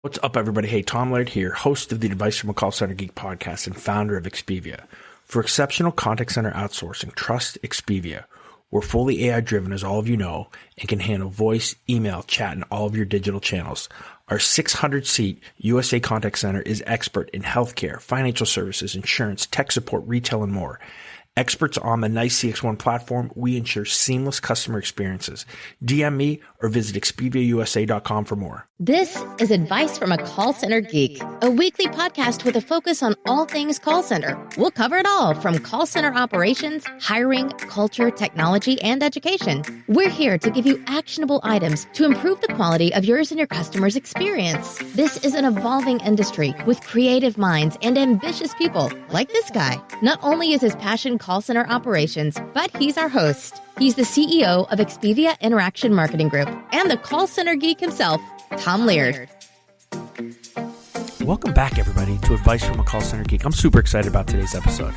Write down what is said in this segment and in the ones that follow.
What's up, everybody? Hey, Tom Laird here, host of the Advice from a Call Center Geek podcast and founder of Expedia. For exceptional contact center outsourcing, trust Expedia. We're fully AI-driven, as all of you know, and can handle voice, email, chat, and all of your digital channels. Our 600-seat USA contact center is expert in healthcare, financial services, insurance, tech support, retail, and more. Experts on the NICE CX1 platform, we ensure seamless customer experiences. DM me or visit expediausa.com for more. This is Advice from a Call Center Geek, a weekly podcast with a focus on all things call center. We'll cover it all, from call center operations, hiring, culture, technology, and education. We're here to give you actionable items to improve the quality of yours and your customers' experience. This is an evolving industry with creative minds and ambitious people like this guy. Not only is his passion call center operations, but he's our host. He's the CEO of Expedia Interaction Marketing Group and the Call Center Geek himself, Tom Laird. Welcome back, everybody, to Advice from a Call Center Geek. I'm super excited about today's episode.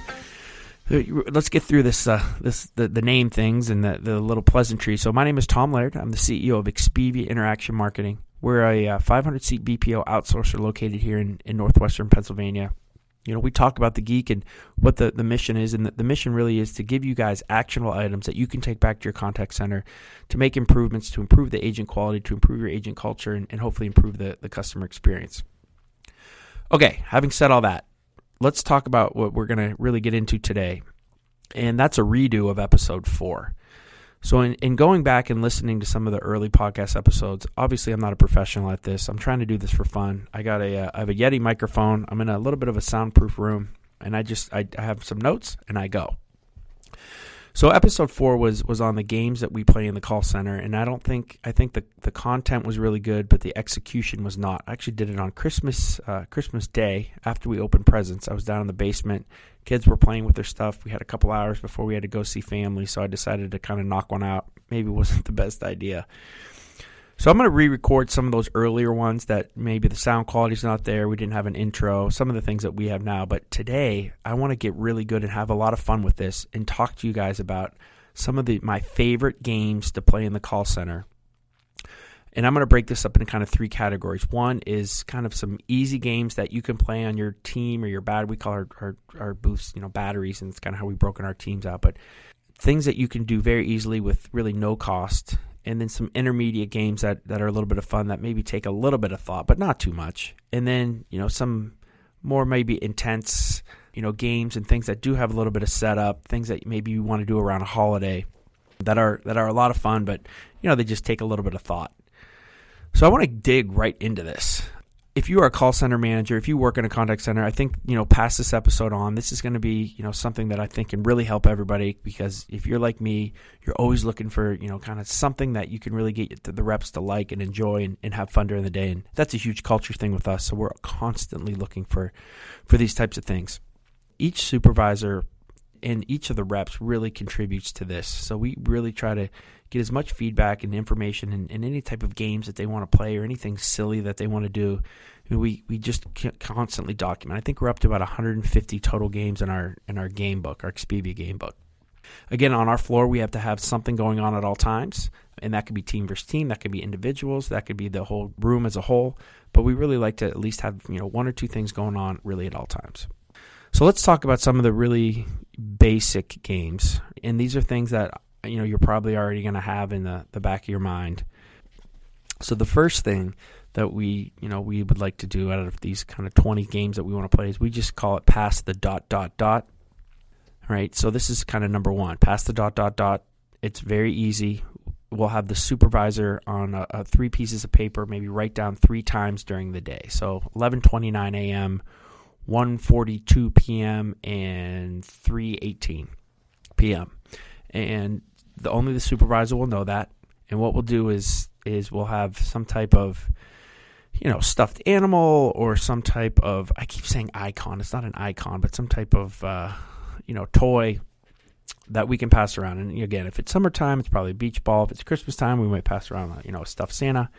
Let's get through the name things and the little pleasantry. So my name is Tom Laird. I'm the CEO of Expedia Interaction Marketing. We're a 500-seat BPO outsourcer located here in northwestern Pennsylvania. You know, we talk about the geek and what the mission is, and the mission really is to give you guys actionable items that you can take back to your contact center to make improvements, to improve the agent quality, to improve your agent culture, and hopefully improve the customer experience. Okay, having said all that, let's talk about what we're going to really get into today, and that's a redo of episode 4. So in going back and listening to some of the early podcast episodes, obviously I'm not a professional at this. I'm trying to do this for fun. I have a Yeti microphone. I'm in a little bit of a soundproof room, and I have some notes and I go. So episode 4 was on the games that we play in the call center, and I think the content was really good, but the execution was not. I actually did it on Christmas Day after we opened presents. I was down in the basement. Kids were playing with their stuff. We had a couple hours before we had to go see family, so I decided to kind of knock one out. Maybe it wasn't the best idea. So I'm going to re-record some of those earlier ones that maybe the sound quality's not there. We didn't have an intro, some of the things that we have now. But today, I want to get really good and have a lot of fun with this and talk to you guys about some of my favorite games to play in the call center. And I'm going to break this up into kind of 3 categories. One is kind of some easy games that you can play on your team or your we call our booths, batteries, and it's kind of how we've broken our teams out. But things that you can do very easily with really no cost. And then some intermediate games that are a little bit of fun that maybe take a little bit of thought, but not too much. And then, some more maybe intense, games and things that do have a little bit of setup, things that maybe you want to do around a holiday that are a lot of fun, but, they just take a little bit of thought. So I want to dig right into this. If you are a call center manager, if you work in a contact center, I think, pass this episode on. This is going to be, something that I think can really help everybody, because if you're like me, you're always looking for, kind of something that you can really get the reps to like and enjoy and have fun during the day. And that's a huge culture thing with us. So we're constantly looking for these types of things. Each supervisor and each of the reps really contributes to this. So we really try to get as much feedback and information and any type of games that they want to play or anything silly that they want to do. We just constantly document. I think we're up to about 150 total games in our game book, our Expedia game book. Again, on our floor, we have to have something going on at all times, and that could be team versus team, that could be individuals, that could be the whole room as a whole. But we really like to at least have 1 or 2 things going on really at all times. So let's talk about some of the really basic games, and these are things that you're probably already going to have in the back of your mind. So the first thing that we would like to do out of these kind of 20 games that we want to play is we just call it pass the ... All right, so this is kind of number 1, pass the ... It's very easy. We'll have the supervisor on 3 pieces of paper, maybe write down 3 times during the day. So 11:29 a.m., 1:42 p.m., and 3:18 p.m. And only the supervisor will know that. And what we'll do is we'll have some type of, stuffed animal or some type of, I keep saying icon. It's not an icon, but some type of, toy that we can pass around. And again, if it's summertime, it's probably a beach ball. If it's Christmas time, we might pass around, a stuffed Santa.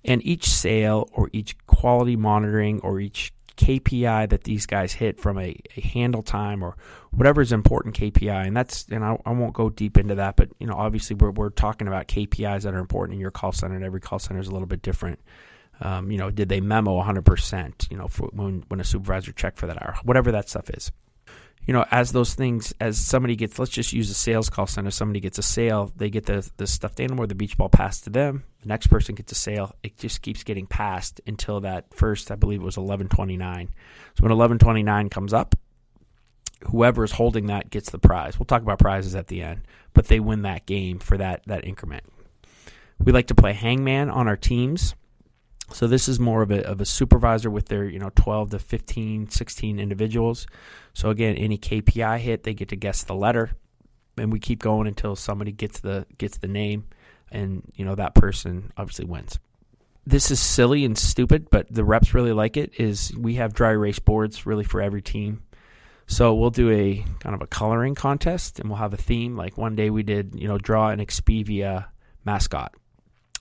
And each sale or each quality monitoring or each KPI that these guys hit from a handle time or whatever is important KPI, and I won't go deep into that, but obviously we're talking about KPIs that are important in your call center, and every call center is a little bit different. Did they memo 100%, for when a supervisor checked for that hour, whatever that stuff is. As those things, as somebody gets, let's just use a sales call center, somebody gets a sale, they get the stuffed animal or the beach ball passed to them, the next person gets a sale, it just keeps getting passed until that first, I believe it was 11:29. So when 11:29 comes up, whoever is holding that gets the prize. We'll talk about prizes at the end, but they win that game for that increment. We like to play Hangman on our teams. So this is more of a supervisor with their 12 to 15, 16 individuals. So again, any KPI hit, they get to guess the letter, and we keep going until somebody gets the name, and that person obviously wins. This is silly and stupid, but the reps really like it. Is we have dry erase boards really for every team. So we'll do a kind of a coloring contest, and we'll have a theme. Like one day we did draw an Expedia mascot.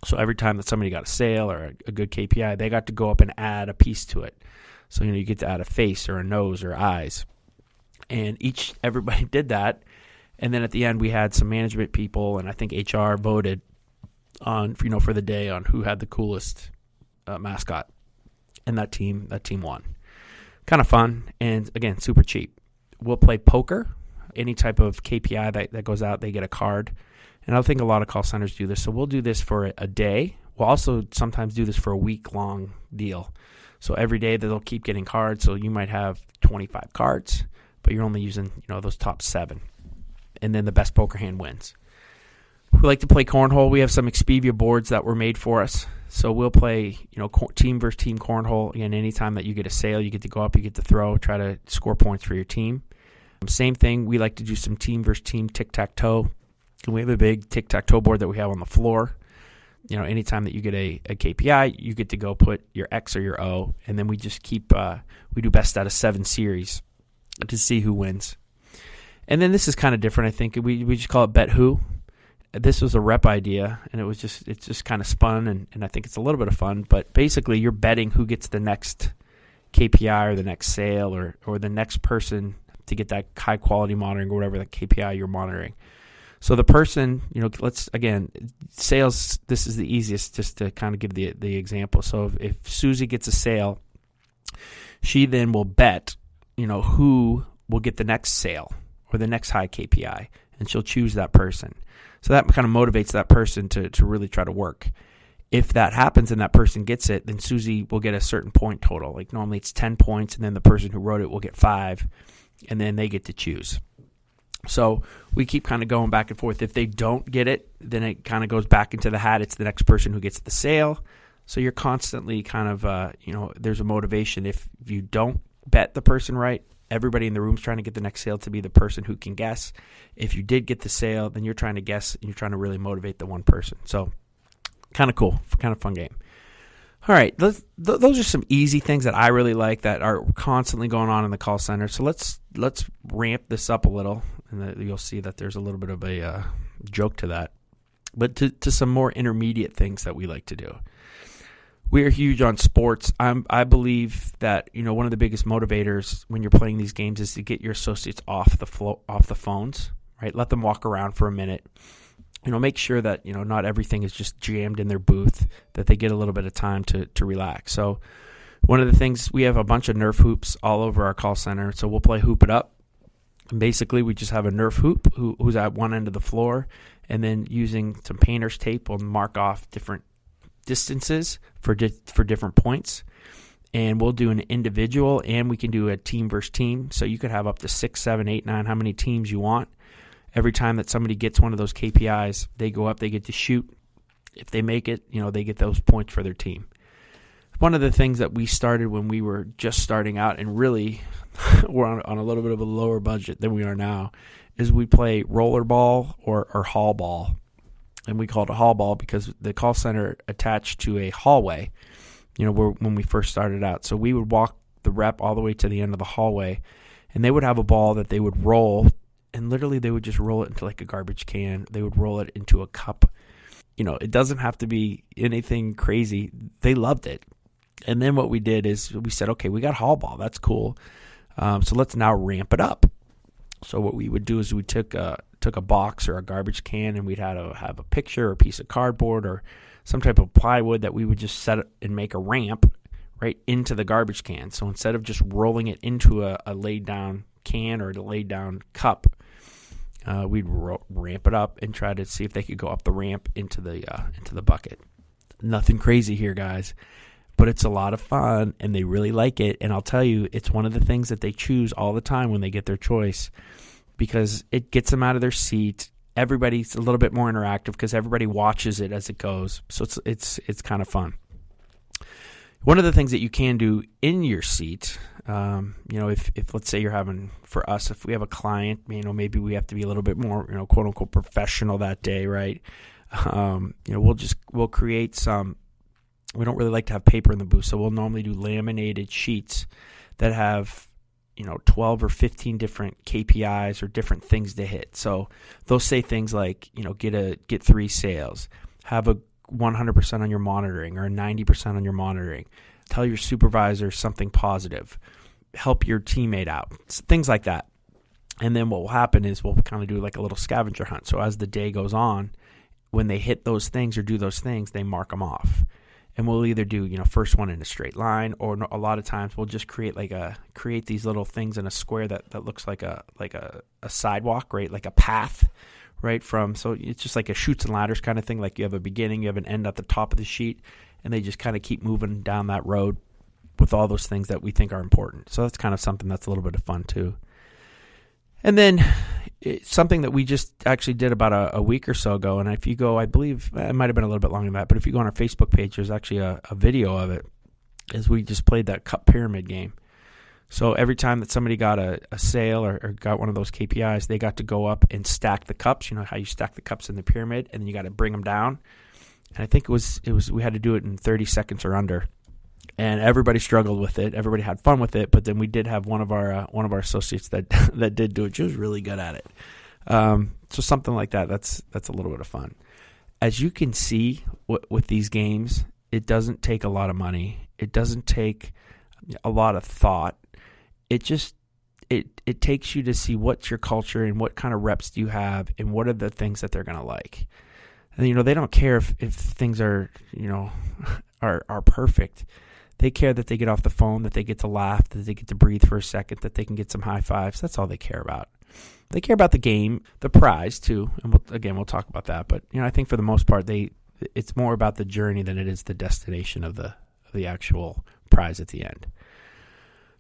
So every time that somebody got a sale or a good KPI, they got to go up and add a piece to it. So, you get to add a face or a nose or eyes. And everybody did that. And then at the end, we had some management people, and I think HR voted on, for the day on who had the coolest mascot. And that team won. Kind of fun. And again, super cheap. We'll play poker. Any type of KPI that goes out, they get a card. And I think a lot of call centers do this. So we'll do this for a day. We'll also sometimes do this for a week-long deal. So every day they'll keep getting cards. So you might have 25 cards, but you're only using those top 7. And then the best poker hand wins. We like to play cornhole. We have some Expedia boards that were made for us. So we'll play team versus team cornhole. Again, anytime that you get a sale, you get to go up, you get to throw, try to score points for your team. Same thing, we like to do some team versus team tic-tac-toe. And we have a big tic-tac-toe board that we have on the floor. Anytime that you get a KPI, you get to go put your X or your O, and then we just keep, we do best out of 7 series to see who wins. And then this is kind of different, I think. We just call it Bet Who. This was a rep idea, and it's just kind of spun, and I think it's a little bit of fun. But basically, you're betting who gets the next KPI or the next sale or the next person to get that high-quality monitoring or whatever the KPI you're monitoring. So the person, sales, this is the easiest just to kind of give the example. So if Susie gets a sale, she then will bet, who will get the next sale or the next high KPI, and she'll choose that person. So that kind of motivates that person to really try to work. If that happens and that person gets it, then Susie will get a certain point total. Like normally it's 10 points, and then the person who wrote it will get 5, and then they get to choose. So we keep kind of going back and forth. If they don't get it, then it kind of goes back into the hat. It's the next person who gets the sale. So you're constantly kind of, there's a motivation. If you don't bet the person right, everybody in the room is trying to get the next sale to be the person who can guess. If you did get the sale, then you're trying to guess, and you're trying to really motivate the one person. So kind of cool, kind of fun game. All right, those are some easy things that I really like that are constantly going on in the call center. So let's ramp this up a little, and you'll see that there's a little bit of a joke to that. But to some more intermediate things that we like to do. We are huge on sports. I believe that one of the biggest motivators when you're playing these games is to get your associates off the phones, right? Let them walk around for a minute. Make sure that, not everything is just jammed in their booth, that they get a little bit of time to relax. So one of the things, we have a bunch of Nerf hoops all over our call center. So we'll play Hoop It Up. And basically, we just have a Nerf hoop who's at one end of the floor, and then using some painter's tape, we'll mark off different distances for different points. And we'll do an individual, and we can do a team versus team. So you could have up to 6, 7, 8, 9, how many teams you want. Every time that somebody gets one of those KPIs, they go up, they get to shoot. If they make it, they get those points for their team. One of the things that we started when we were just starting out, and really we're on a little bit of a lower budget than we are now, is we play rollerball or hall ball. And we call it a hall ball because the call center attached to a hallway, when we first started out. So we would walk the rep all the way to the end of the hallway, and they would have a ball that they would roll. And literally they would just roll it into like a garbage can. They would roll it into a cup. It doesn't have to be anything crazy. They loved it. And then what we did is we said, okay, we got hall ball. That's cool. So let's now ramp it up. So what we would do is we took a box or a garbage can, and we'd have a picture or a piece of cardboard or some type of plywood that we would just set and make a ramp right into the garbage can. So instead of just rolling it into a laid down can or a laid down cup, we'd ramp it up and try to see if they could go up the ramp into the bucket. Nothing crazy here, guys, but it's a lot of fun and they really like it. And I'll tell you, it's one of the things that they choose all the time when they get their choice, because it gets them out of their seat. Everybody's a little bit more interactive because everybody watches it as it goes. So it's kind of fun. One of the things that you can do in your seat, if let's say you're having, for us, if we have a client, maybe we have to be a little bit more, quote unquote professional that day, right? We'll create some, we don't really like to have paper in the booth. So we'll normally do laminated sheets that have, 12 or 15 different KPIs or different things to hit. So they'll say things like, get 3 sales, have a 100% on your monitoring or a 90% on your monitoring, tell your supervisor something positive, help your teammate out, things like that. And then what will happen is we'll kind of do like a little scavenger hunt. So as the day goes on, when they hit those things or do those things, they mark them off. And we'll either do, first one in a straight line, or a lot of times we'll just create these little things in a square that looks like a sidewalk, right? Like a path, right? So it's just like a chutes and ladders kind of thing. Like you have a beginning, you have an end at the top of the sheet, and they just kind of keep moving down that road with all those things that we think are important. So that's kind of something that's a little bit of fun too. And then something that we just actually did about a week or so ago, and if you go, I believe it might have been a little bit longer than that, but if you go on our Facebook page, there's actually a video of it, is we just played that cup pyramid game. So every time that somebody got a sale or got one of those KPIs, they got to go up and stack the cups. You know how you stack the cups in the pyramid, and then you got to bring them down. And I think it was we had to do it in 30 seconds or under. And everybody struggled with it. Everybody had fun with it. But then we did have one of our associates that did do it. She was really good at it. So something like that. That's a little bit of fun. As you can see with these games, it doesn't take a lot of money. It doesn't take a lot of thought. It just it takes you to see what's your culture and what kind of reps do you have and what are the things that they're going to like. And they don't care if things are are perfect. They care that they get off the phone, that they get to laugh, that they get to breathe for a second, that they can get some high fives. That's all they care about. They care about the game, the prize too, and we'll talk about that. But I think for the most part, it's more about the journey than it is the destination of the actual prize at the end.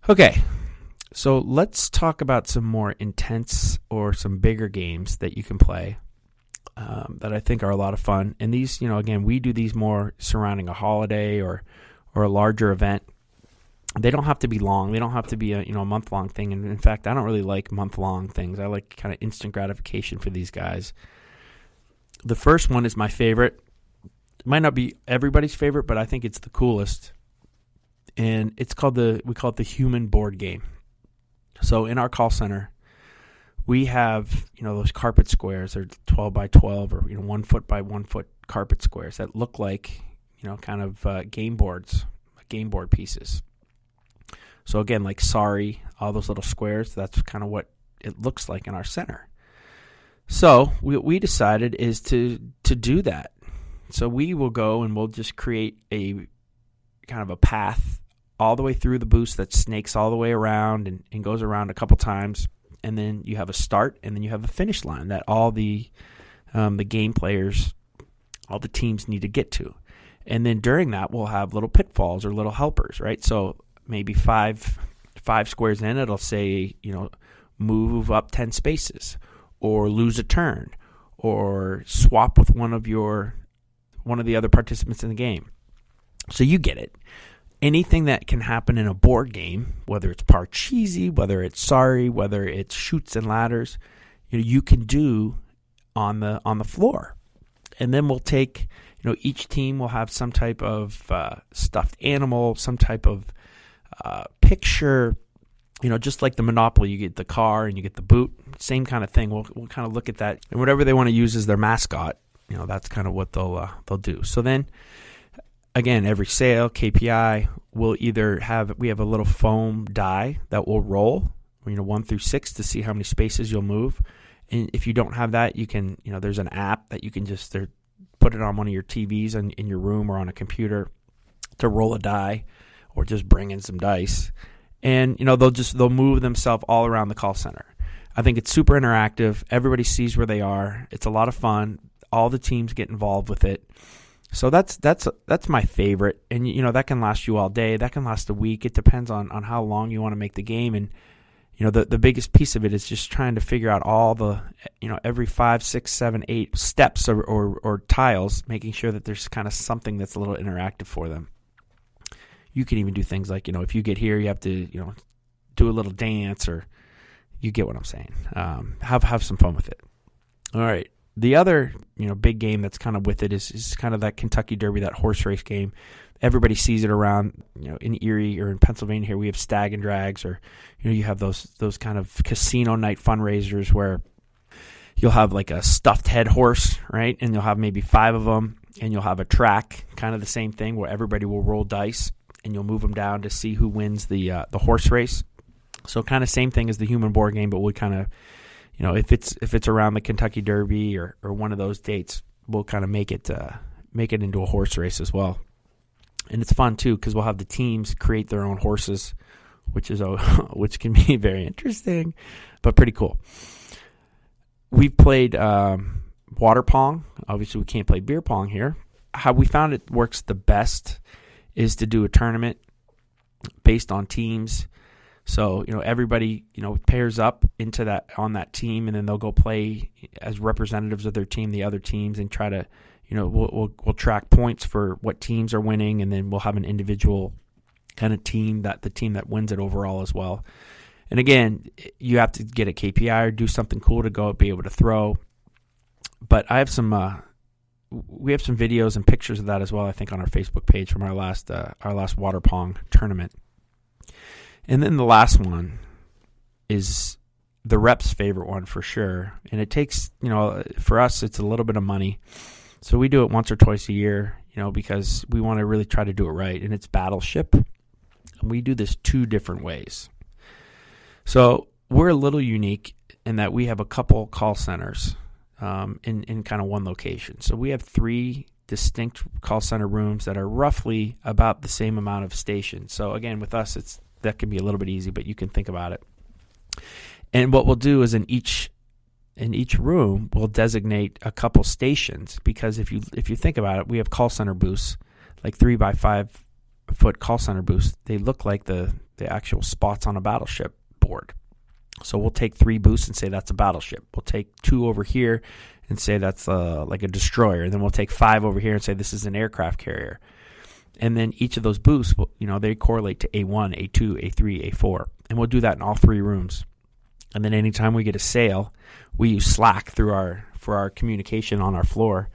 Okay, so let's talk about some more intense or some bigger games that you can play that I think are a lot of fun. And these, again, we do these more surrounding a holiday or a larger event. They don't have to be long. They don't have to be a month-long thing. And in fact, I don't really like month-long things. I like kind of instant gratification for these guys. The first one is my favorite. It might not be everybody's favorite, but I think it's the coolest. And we call it the human board game. So in our call center, we have, those carpet squares. They're 12 by 12 or, 1 foot by 1 foot carpet squares that look like, kind of game board pieces. So again, like sorry, all those little squares, that's kind of what it looks like in our center. So what we decided is to do that. So we will go and we'll just create a kind of a path all the way through the booth that snakes all the way around and goes around a couple times. And then you have a start and then you have a finish line that all the game players, all the teams need to get to. And then during that, we'll have little pitfalls or little helpers, right? So maybe five squares in, it'll say, move up 10 spaces or lose a turn or swap with one of the other participants in the game. So you get it. Anything that can happen in a board game, whether it's Parcheesi, whether it's Sorry, whether it's Chutes and Ladders, you can do on the floor. And then we'll take, each team will have some type of stuffed animal, some type of picture, just like the Monopoly, you get the car and you get the boot, same kind of thing. We'll kind of look at that, and whatever they want to use as their mascot, that's kind of what they'll do. So then, again, every sale, KPI, we have a little foam die that will roll, 1 through 6 to see how many spaces you'll move. And if you don't have that, you can, there's an app that you can just put put it on one of your TVs in your room or on a computer to roll a die or just bring in some dice. And, they'll move themselves all around the call center. I think it's super interactive. Everybody sees where they are. It's a lot of fun. All the teams get involved with it. So that's my favorite. And, that can last you all day. That can last a week. It depends on how long you want to make the game. And, the biggest piece of it is just trying to figure out all the, every 5, 6, 7, 8 steps or tiles, making sure that there's kind of something that's a little interactive for them. You can even do things like, if you get here, you have to, do a little dance, or you get what I'm saying. Have some fun with it. All right. The other, big game that's kind of with it is kind of that Kentucky Derby, that horse race game. Everybody sees it around, in Erie or in Pennsylvania here. We have stag and drags, or, you have those kind of casino night fundraisers where you'll have like a stuffed head horse, right? And you'll have maybe 5 of them, and you'll have a track, kind of the same thing, where everybody will roll dice, and you'll move them down to see who wins the horse race. So kind of same thing as the human board game, but we kind of, if it's around the Kentucky Derby or one of those dates, we'll kind of make it into a horse race as well. And it's fun too, because we'll have the teams create their own horses, which can be very interesting, but pretty cool. We've played water pong. Obviously, we can't play beer pong here. How we found it works the best is to do a tournament based on teams. So, everybody, pairs up on that team, and then they'll go play as representatives of their team, the other teams, and try to, we'll track points for what teams are winning, and then we'll have an individual kind of team, the team that wins it overall as well. And again, you have to get a KPI or do something cool to go be able to throw. But I have we have some videos and pictures of that as well, I think, on our Facebook page from our last water pong tournament. And then the last one is the rep's favorite one for sure. And it takes, for us, it's a little bit of money. So we do it once or twice a year, because we want to really try to do it right. And it's Battleship. And we do this 2 different ways. So we're a little unique in that we have a couple call centers in kind of one location. So we have 3 distinct call center rooms that are roughly about the same amount of stations. So again, with us, that can be a little bit easy, but you can think about it. And what we'll do is in each room, we'll designate a couple stations, because if you think about it, we have call center booths, like 3 by 5 foot call center booths. They look like the actual spots on a battleship board. So we'll take 3 booths and say that's a battleship. We'll take 2 over here and say that's like a destroyer. And then we'll take 5 over here and say this is an aircraft carrier. And then each of those booths, they correlate to A1, A2, A3, A4. And we'll do that in all 3 rooms. And then anytime we get a sale, we use Slack for our communication on our floor.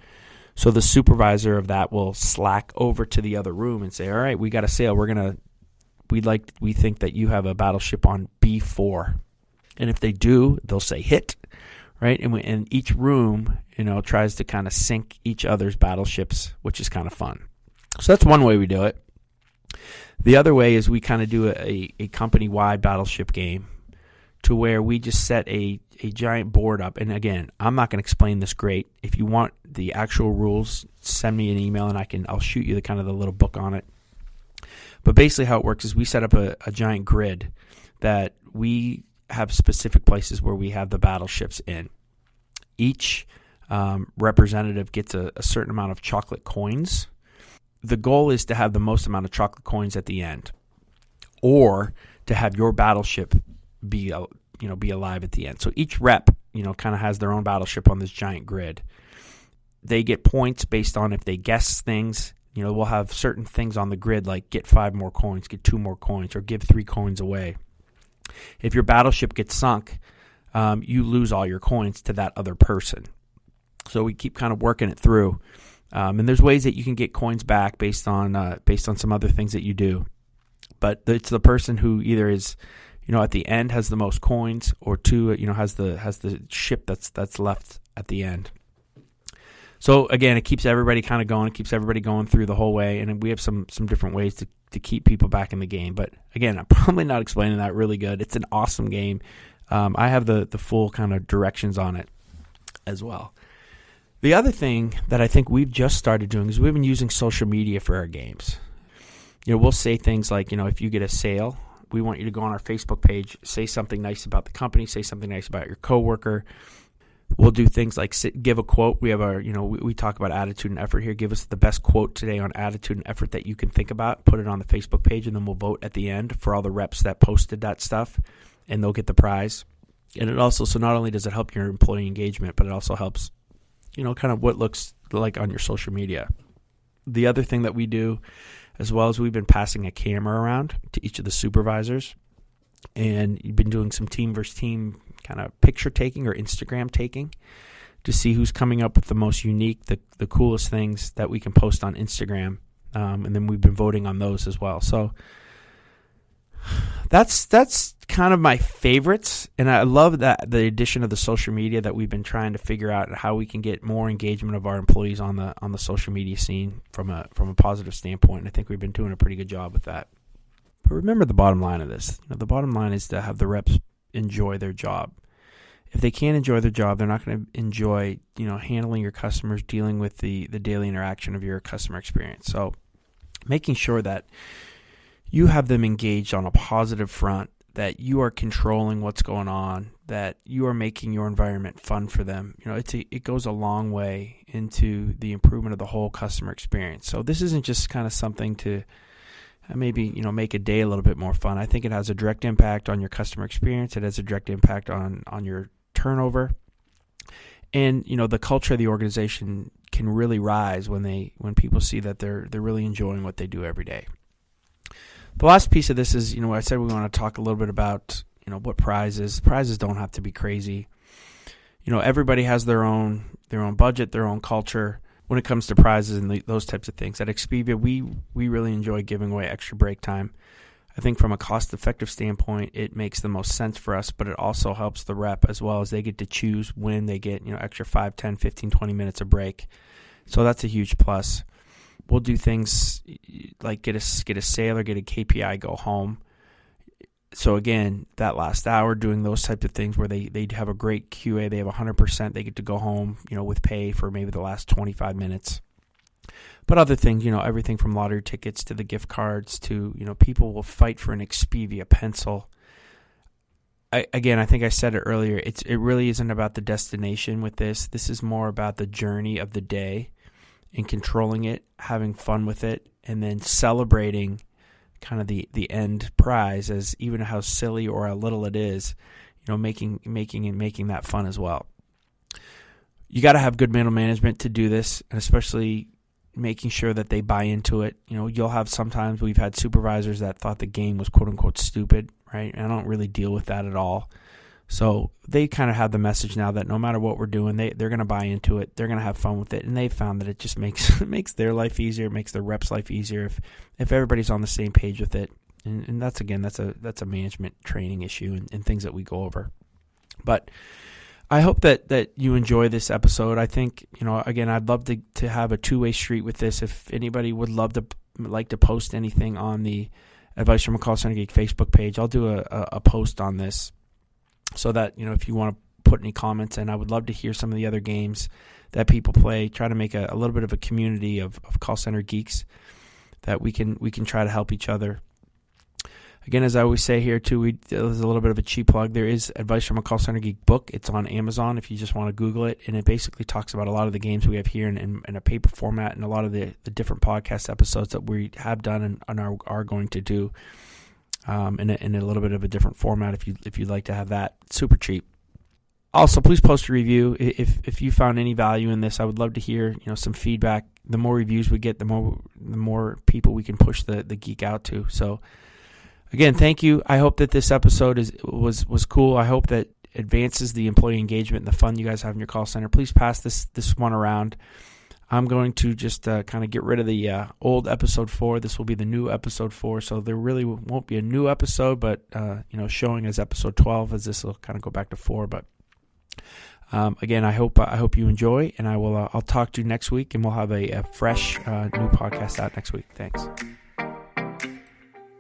So the supervisor of that will Slack over to the other room and say, all right, we got a sale. We think that you have a battleship on B4. And if they do, they'll say hit, right? And each room, tries to kind of sync each other's battleships, which is kind of fun. So that's one way we do it. The other way is we kind of do a company-wide battleship game to where we just set a giant board up. And again, I'm not going to explain this great. If you want the actual rules, send me an email and I'll shoot you the little book on it. But basically how it works is we set up a giant grid that we have specific places where we have the battleships in. Each representative gets a certain amount of chocolate coins. The goal is to have the most amount of chocolate coins at the end, or to have your battleship be alive at the end. So each rep, kind of has their own battleship on this giant grid. They get points based on if they guess things. We'll have certain things on the grid like get 5 more coins, get 2 more coins, or give 3 coins away. If your battleship gets sunk, you lose all your coins to that other person. So we keep kind of working it through. And there's ways that you can get coins back based on some other things that you do. But it's the person who either is, at the end has the most coins, or 2, has the ship that's left at the end. So again, it keeps everybody kind of going. It keeps everybody going through the whole way. And we have some different ways to keep people back in the game. But again, I'm probably not explaining that really good. It's an awesome game. I have the full kind of directions on it as well. The other thing that I think we've just started doing is we've been using social media for our games. We'll say things like, if you get a sale, we want you to go on our Facebook page, say something nice about the company, say something nice about your coworker. We'll do things like give a quote. We have we talk about attitude and effort here. Give us the best quote today on attitude and effort that you can think about. Put it on the Facebook page, and then we'll vote at the end for all the reps that posted that stuff, and they'll get the prize. And it also, so not only does it help your employee engagement, but it also helps, kind of what it looks like on your social media. The other thing that we do as well is we've been passing a camera around to each of the supervisors, and you've been doing some team versus team kind of picture taking or Instagram taking to see who's coming up with the most unique, the coolest things that we can post on Instagram. And then we've been voting on those as well. So that's kind of my favorites. And I love that the addition of the social media that we've been trying to figure out how we can get more engagement of our employees on the social media scene from a positive standpoint. And I think we've been doing a pretty good job with that. But remember the bottom line of this. The bottom line is to have the reps enjoy their job. If they can't enjoy their job, they're not going to enjoy, handling your customers, dealing with the daily interaction of your customer experience. So making sure that you have them engaged on a positive front, that you are controlling what's going on, that you are making your environment fun for them. It goes a long way into the improvement of the whole customer experience. So this isn't just kind of something to maybe, make a day a little bit more fun. I think it has a direct impact on your customer experience. It has a direct impact on your turnover. And, the culture of the organization can really rise when people see that they're really enjoying what they do every day. The last piece of this is, I said we want to talk a little bit about, what prizes. Prizes don't have to be crazy. Everybody has their own budget, their own culture when it comes to prizes and those types of things. At Expedia, we really enjoy giving away extra break time. I think from a cost-effective standpoint, it makes the most sense for us, but it also helps the rep as well, as they get to choose when they get, extra 5, 10, 15, 20 minutes of break. So that's a huge plus. We'll do things like get a sale or get a KPI, go home. So again, that last hour, doing those types of things where they have a great QA, they have 100%, they get to go home, with pay for maybe the last 25 minutes. But other things, everything from lottery tickets to the gift cards to, people will fight for an Expedia pencil. I think I said it earlier, it really isn't about the destination with this. This is more about the journey of the day and controlling it, having fun with it, and then celebrating kind of the end prize, as even how silly or how little it is, making that fun as well. You got to have good middle management to do this, and especially making sure that they buy into it. You'll have sometimes we've had supervisors that thought the game was quote unquote stupid, right? And I don't really deal with that at all. So they kind of have the message now that no matter what we're doing, they're going to buy into it. They're going to have fun with it. And they've found that it just makes their life easier. It makes their reps' life easier if everybody's on the same page with it. And that's a management training issue and things that we go over. But I hope that you enjoy this episode. I think, again, I'd love to have a two-way street with this. If anybody would like to post anything on the Advice from a Call Center Geek Facebook page, I'll do a post on this. So that, if you want to put any comments in, I would love to hear some of the other games that people play. Try to make a little bit of a community of call center geeks that we can try to help each other. Again, as I always say here too, there's a little bit of a cheap plug. There is Advice from a Call Center Geek book. It's on Amazon if you just want to Google it, and it basically talks about a lot of the games we have here in a paper format, and a lot of the different podcast episodes that we have done and are going to do. In a little bit of a different format if you'd like to have that. Super cheap. Also, please post a review if you found any value in this. I would love to hear some feedback. The more reviews we get, the more people we can push the geek out to. So again, thank you. I hope that this episode was cool. I hope that advances the employee engagement and the fun you guys have in your call center. Please pass this one around. I'm going to just kind of get rid of the old episode 4. This will be the new episode 4, so there really won't be a new episode, but showing as episode 12, as this will kind of go back to 4. But again, I hope you enjoy, and I'll talk to you next week, and we'll have a fresh new podcast out next week. Thanks.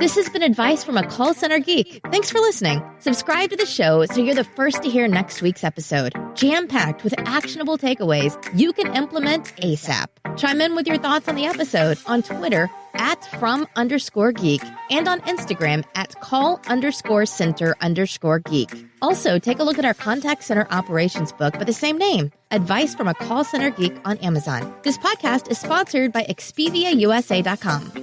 This has been advice from a call center geek. Thanks for listening. Subscribe to the show so you're the first to hear next week's episode. Jam-packed with actionable takeaways you can implement ASAP. Chime in with your thoughts on the episode on Twitter @from_geek and on Instagram @call_center_geek. Also, take a look at our contact center operations book by the same name, Advice from a Call Center Geek on Amazon. This podcast is sponsored by ExpediaUSA.com.